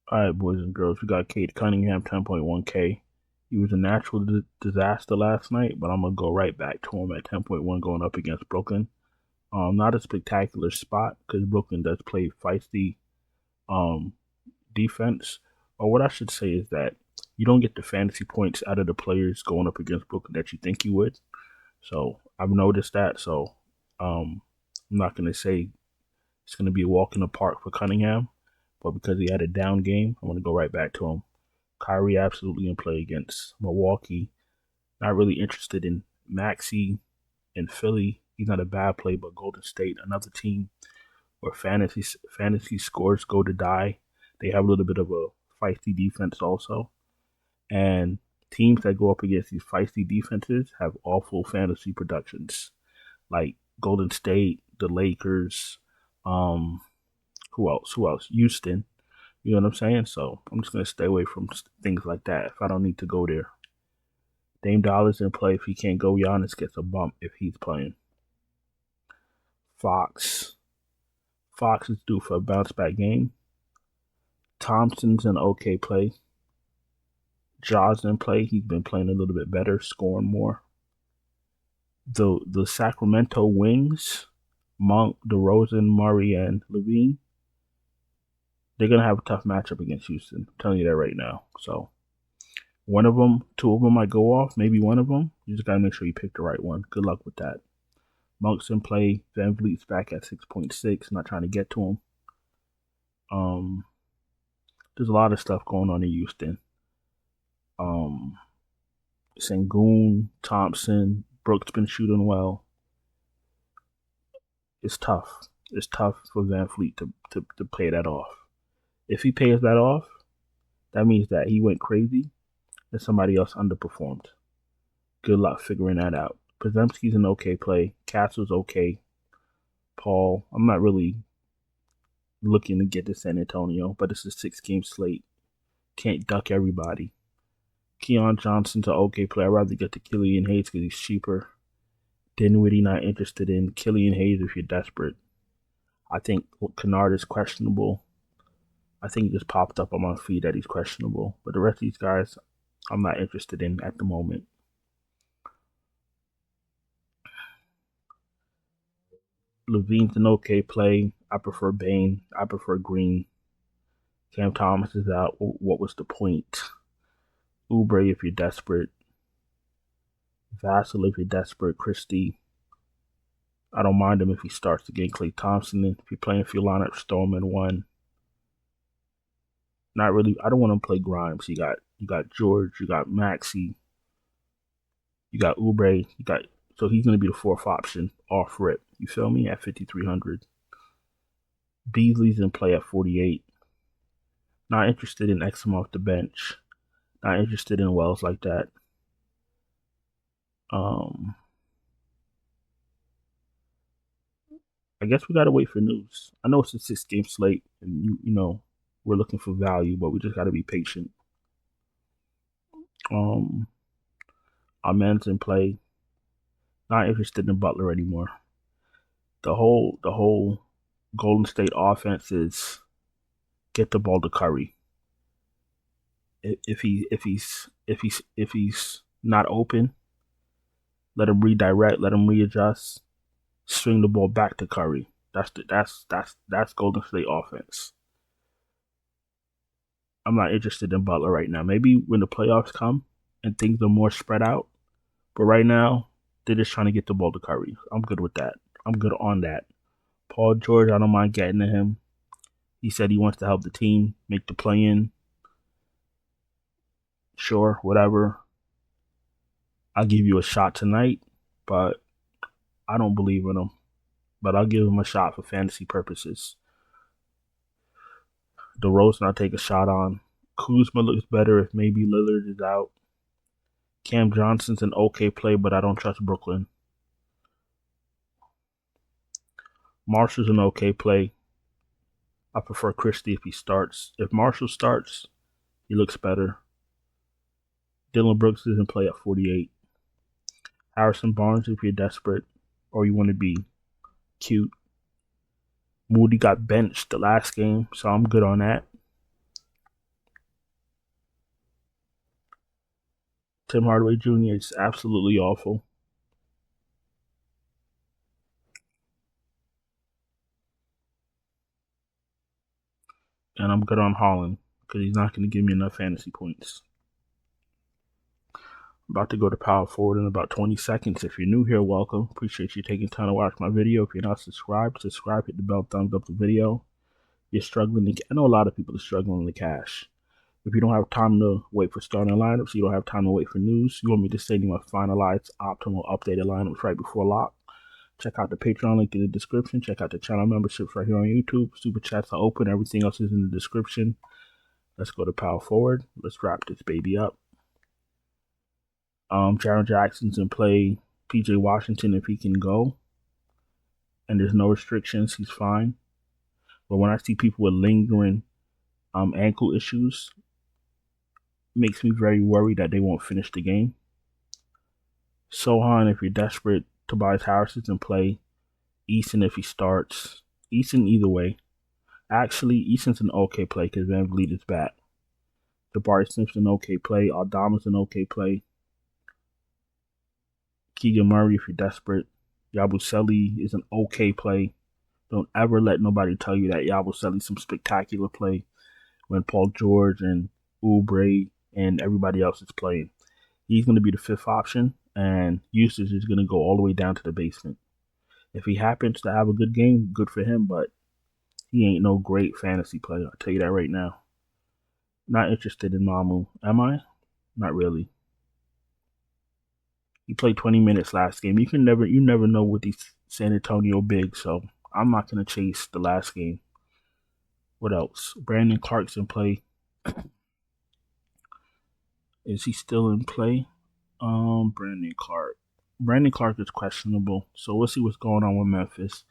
All right, boys and girls, we got Cade Cunningham, 10.1K. He was a natural disaster last night, but I'm going to go right back to him at 10.1 going up against Brooklyn. Not a spectacular spot because Brooklyn does play feisty um, defense. Or what I should say is that you don't get the fantasy points out of the players going up against Brooklyn that you think you would. So I've noticed that. So I'm not going to say it's going to be a walk in the park for Cunningham, but because he had a down game, I'm going to go right back to him. Kyrie absolutely in play against Milwaukee. Not really interested in Maxey in Philly. He's not a bad play, but Golden State, another team where fantasy scores go to die. They have a little bit of a feisty defense also, and teams that go up against these feisty defenses have awful fantasy productions, like Golden State, the Lakers. Who else? Who else? Houston. You know what I'm saying? So I'm just gonna stay away from things like that if I don't need to go there. Dame Dollar's in play. If he can't go, Giannis gets a bump if he's playing. Fox. Fox is due for a bounce back game. Thompson's an okay play. Jaws in play. He's been playing a little bit better, scoring more. The Sacramento Wings, Monk, DeRozan, Murray, and Levine, they're gonna have a tough matchup against Houston. I'm telling you that right now. So one of them, two of them might go off. Maybe one of them. You just gotta make sure you pick the right one. Good luck with that. Monk's in play. Van Vliet's back at 6.6. Not trying to get to him. There's a lot of stuff going on in Houston. Sengun, Thompson, Brooks been shooting well. It's tough. It's tough for Van Vliet to pay that off. If he pays that off, that means that he went crazy and somebody else underperformed. Good luck figuring that out. Podziemski's an okay play. Castle's okay. Paul, I'm not really looking to get to San Antonio, but it's a 6-game slate. Can't duck everybody. Keon Johnson's an okay player. I'd rather get to Killian Hayes because he's cheaper. Dinwiddie not interested in. Killian Hayes if you're desperate. I think Kennard is questionable. I think it just popped up on my feed that he's questionable. But the rest of these guys, I'm not interested in at the moment. Levine's an okay play. I prefer Bane. I prefer Green. Cam Thomas is out. What was the point? Oubre if you're desperate. Vassell if you're desperate. Christie. I don't mind him if he starts the game. Klay Thompson. If you're playing for your lineup, throw him in one. Not really. I don't want to play Grimes. You got George. You got Maxey. You got Oubre. So he's going to be the fourth option off rip. You feel me? At 5,300. Beasley's in play at 48. Not interested in Exum off the bench. Not interested in Wells like that. I guess we gotta wait for news. I know it's a 6-game slate, and you know we're looking for value, but we just gotta be patient. Amen's in play. Not interested in Butler anymore. The whole Golden State offense is get the ball to Curry. If he's not open, let him redirect, let him readjust, swing the ball back to Curry. That's Golden State offense. I'm not interested in Butler right now. Maybe when the playoffs come and things are more spread out, but right now they're just trying to get the ball to Curry. I'm good with that. I'm good on that. Paul George, I don't mind getting to him. He said he wants to help the team make the play-in. Sure, whatever. I'll give you a shot tonight, but I don't believe in him. But I'll give him a shot for fantasy purposes. DeRozan I'll take a shot on. Kuzma looks better if maybe Lillard is out. Cam Johnson's an okay play, but I don't trust Brooklyn. Marshall's an okay play. I prefer Christie if he starts. If Marshall starts, he looks better. Dylan Brooks is in play at 48. Harrison Barnes if you're desperate or you want to be cute. Moody got benched the last game, so I'm good on that. Tim Hardaway Jr. is absolutely awful. And I'm good on Holland because he's not going to give me enough fantasy points. I'm about to go to power forward in about 20 seconds. If you're new here, welcome. Appreciate you taking time to watch my video. If you're not subscribed, subscribe, hit the bell, thumbs up the video. You're struggling to, I know a lot of people are struggling to cash. If you don't have time to wait for starting lineups, you don't have time to wait for news, you want me to send you my finalized, optimal, updated lineups right before lock, check out the Patreon link in the description. Check out the channel memberships right here on YouTube. Super chats are open. Everything else is in the description. Let's go to power forward. Let's wrap this baby up. Jaron Jackson's in play. PJ Washington, if he can go, and there's no restrictions, he's fine. But when I see people with lingering ankle issues, it makes me very worried that they won't finish the game. Sohan, if you're desperate. Tobias Harris is in play. Eason, if he starts. Eason either way. Actually, Eason's an okay play because Van Vliet is back. Jabari Smith's an okay play. Aldama's an okay play. Keegan Murray, if you're desperate. Yabusele is an okay play. Don't ever let nobody tell you that Yabusele's some spectacular play when Paul George and Oubre and everybody else is playing. He's going to be the fifth option, and usage is going to go all the way down to the basement. If he happens to have a good game, good for him, but he ain't no great fantasy player. I'll tell you that right now. Not interested in Mamu. Am I? Not really. He played 20 minutes last game. You never know with these San Antonio bigs, so I'm not gonna chase the last game. What else? Brandon Clark's in play. Is he still in play? Brandon Clark. Brandon Clark is questionable, so we'll see what's going on with Memphis.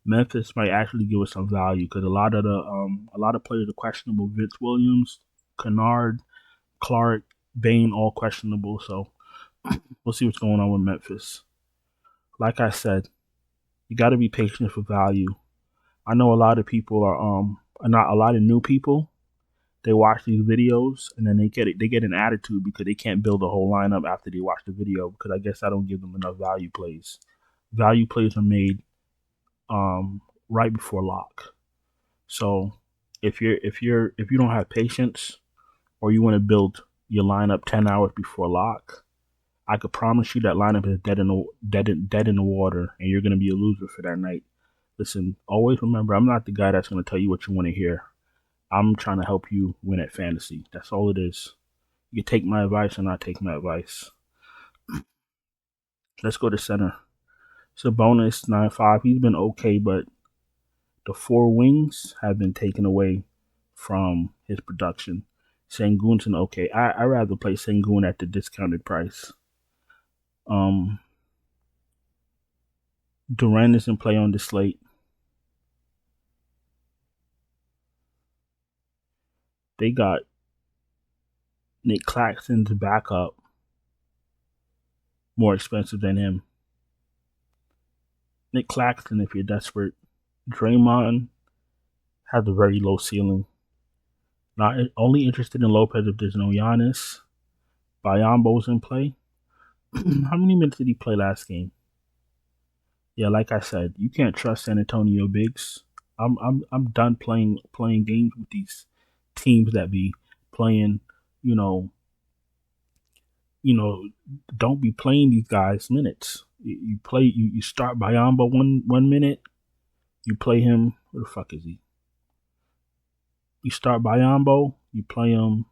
Memphis might actually give us some value because a lot of players are questionable. Vince Williams, Kennard, Clark, Bain, all questionable. So we'll see what's going on with Memphis. Like I said, you got to be patient for value. I know a lot of people are not a lot of new people. They watch these videos and then they get an attitude because they can't build a whole lineup after they watch the video because I guess I don't give them enough value plays. Value plays are made right before lock. So if you don't have patience or you want to build your lineup 10 hours before lock, I could promise you that lineup is dead in the water, and you're gonna be a loser for that night. Listen, always remember, I'm not the guy that's gonna tell you what you want to hear. I'm trying to help you win at fantasy. That's all it is. You can take my advice or not take my advice. Let's go to center. Sabonis 9-5. He's been okay, but the four wings have been taken away from his production. Sengun's an okay. I rather play Sengun at the discounted price. Durant is in play on the slate. They got Nick Claxton's backup more expensive than him. Nick Claxton, if you're desperate. Draymond has a very low ceiling. Not only interested in Lopez if there's no Giannis. Biyombo's in play. How many minutes did he play last game? Yeah, like I said, you can't trust San Antonio bigs. I'm done playing games with these teams that be playing, don't be playing these guys minutes. You start Biyombo 1 minute, you play him. Where the fuck is he? You start Biyombo, you play him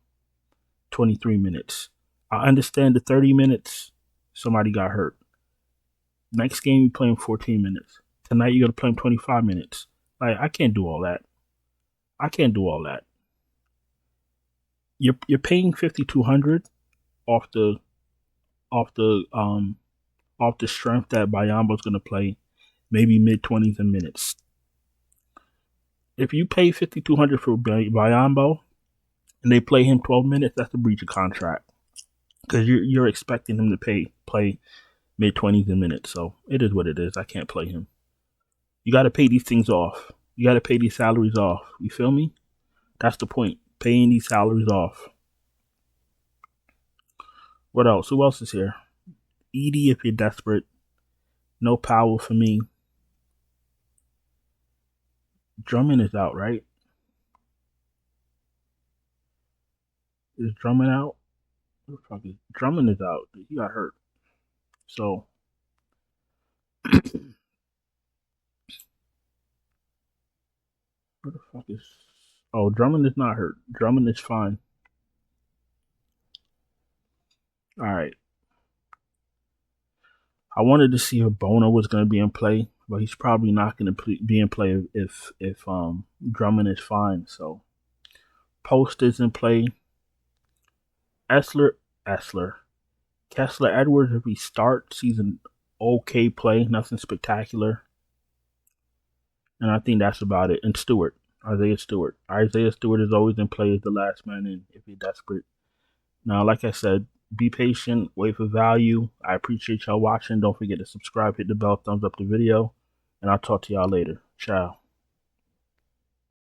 23 minutes. I understand the 30 minutes, somebody got hurt. Next game, you play him 14 minutes. Tonight, you got to play him 25 minutes. Like, I can't do all that. You're paying $5,200 off the strength that Biyombo's going to play maybe mid-20s in minutes. If you pay $5,200 for Biyombo and they play him 12 minutes, that's a breach of contract because you're expecting him to play mid-20s in minutes. So it is what it is. I can't play him. You got to pay these things off. You got to pay these salaries off. You feel me? That's the point. Paying these salaries off. What else? Who else is here? Edie, if you're desperate. No Powell for me. Drummond is out, right? Is Drummond out? What the fuck is Drummond is out? He got hurt. So where the fuck is? Oh, Drummond is not hurt. Drummond is fine. All right. I wanted to see if Bona was going to be in play, but he's probably not going to be in play if Drummond is fine. So Post is in play. Kessler Edwards, if he starts, he's an okay play, nothing spectacular. And I think that's about it. And Isaiah Stewart is always in play as the last man in if you're desperate. Now, like I said, be patient, wait for value. I appreciate y'all watching. Don't forget to subscribe, hit the bell, thumbs up the video, and I'll talk to y'all later. Ciao.